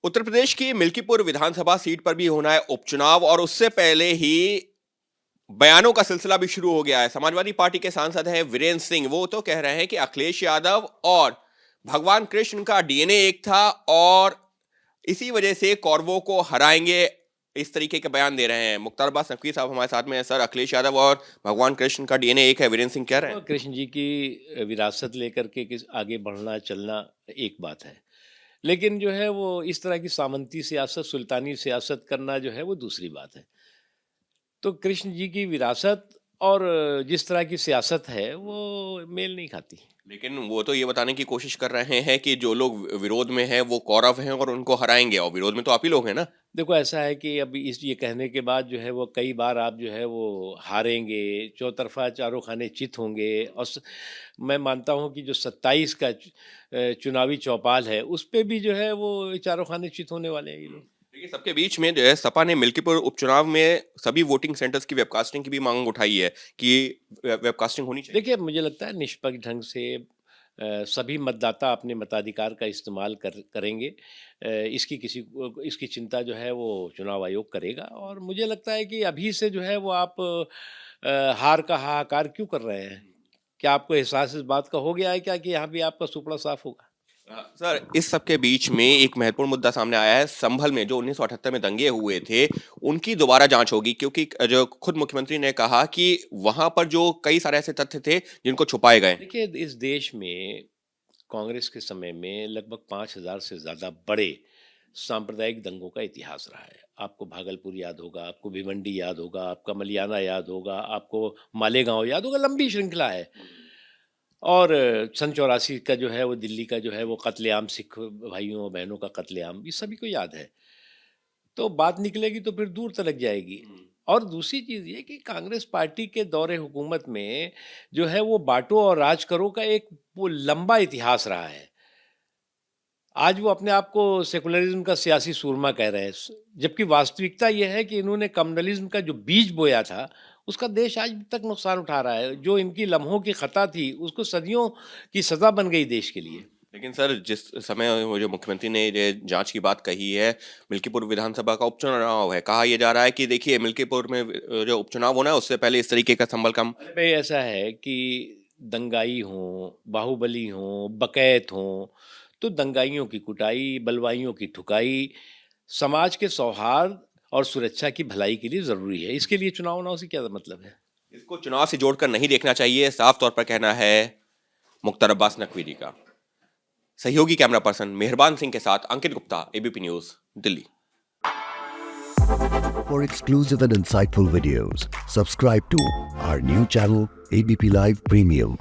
उत्तर प्रदेश की मिल्कीपुर विधानसभा सीट पर भी होना है उपचुनाव और उससे पहले ही बयानों का सिलसिला भी शुरू हो गया है। समाजवादी पार्टी के सांसद हैं वीरेंद्र सिंह, वो तो कह रहे हैं कि अखिलेश यादव और भगवान कृष्ण का डीएनए एक था और इसी वजह से कौरवों को हराएंगे, इस तरीके के बयान दे रहे हैं। मुख्तार अब्बास नकवी साहब हमारे साथ में है। सर, अखिलेश यादव और भगवान कृष्ण का डीएनए एक है, वीरेंद्र सिंह कह रहे हैं। कृष्ण जी की विरासत लेकर के किस आगे बढ़ना चलना एक बात है, लेकिन जो है वो इस तरह की सामंती सियासत, सुल्तानी सियासत करना जो है वो दूसरी बात है। तो कृष्ण जी की विरासत और जिस तरह की सियासत है वो मेल नहीं खाती। लेकिन वो तो ये बताने की कोशिश कर रहे हैं कि जो लोग विरोध में हैं वो कौरव हैं और उनको हराएंगे, और विरोध में तो आप ही लोग हैं ना। देखो, ऐसा है कि अभी इस ये कहने के बाद जो है वो कई बार आप जो है वो हारेंगे, चौतरफा चारों खाने चित होंगे। और मैं मानता हूँ कि जो 27 का चुनावी चौपाल है उस पे भी जो है वो चारों खाने चित होने वाले हैं ये लोग। देखिए, सबके बीच में जो है सपा ने मिल्कीपुर उपचुनाव में सभी वोटिंग सेंटर्स की वेबकास्टिंग की भी मांग उठाई है कि वेबकास्टिंग होनी चाहिए। देखिए, मुझे लगता है निष्पक्ष ढंग से सभी मतदाता अपने मताधिकार का इस्तेमाल करेंगे। इसकी चिंता जो है वो चुनाव आयोग करेगा। और मुझे लगता है कि अभी से जो है वो आप हार का हाहाकार क्यों कर रहे हैं? क्या आपको एहसास इस बात का हो गया है क्या कि यहाँ भी आपका सुपड़ा साफ होगा? सर, इस सब के बीच में एक महत्वपूर्ण मुद्दा सामने आया है। संभल में जो 1978 में दंगे हुए थे उनकी दोबारा जांच होगी, क्योंकि जो खुद मुख्यमंत्री ने कहा कि वहां पर जो कई सारे ऐसे तथ्य थे जिनको छुपाए गए। देखिए, इस देश में कांग्रेस के समय में लगभग 5,000 से ज़्यादा बड़े सांप्रदायिक दंगों का इतिहास रहा है। आपको भागलपुर याद होगा, आपको भिवंडी याद होगा, आपका मलियाना याद होगा, आपको मालेगांव याद होगा, लंबी श्रृंखला है। और सन 84 का जो है वो दिल्ली का जो है वो कत्लेआम, सिख भाइयों और बहनों का कत्लेआम, ये सभी को याद है। तो बात निकलेगी तो फिर दूर तलक जाएगी। और दूसरी चीज़ ये कि कांग्रेस पार्टी के दौरे हुकूमत में जो है वो बांटो और राज करो का एक वो लंबा इतिहास रहा है। आज वो अपने आप को सेकुलरिज्म का सियासी सूरमा कह रहे हैं, जबकि वास्तविकता ये है कि इन्होंने कम्युनलिज्म का जो बीज बोया था उसका देश आज तक नुकसान उठा रहा है। जो इनकी लम्हों की खता थी उसको सदियों की सजा बन गई देश के लिए। लेकिन सर, जिस समय वो जो मुख्यमंत्री ने ये जांच की बात कही है, मिल्कीपुर विधानसभा का उपचुनाव है, कहा यह जा रहा है कि देखिए मिल्कीपुर में जो उपचुनाव होना है उससे पहले इस तरीके का संभल कम। भाई, ऐसा है कि दंगाई हों, बाहुबली हों, बकैत हों, तो दंगाइयों की कुटाई, बलवाइयों की ठुकाई समाज के सौहार्द और सुरक्षा की भलाई के लिए ज़रूरी है। इसके लिए चुनाव ना हो से क्या मतलब है? इसको चुनाव से जोड़कर नहीं देखना चाहिए, साफ तौर पर कहना है मुख्तार अब्बास नकवी जी का। सहयोगी कैमरा पर्सन मेहरबान सिंह के साथ Ankit Gupta, ABP News, Delhi. For exclusive and insightful videos, subscribe to our new channel ABP Live Premium.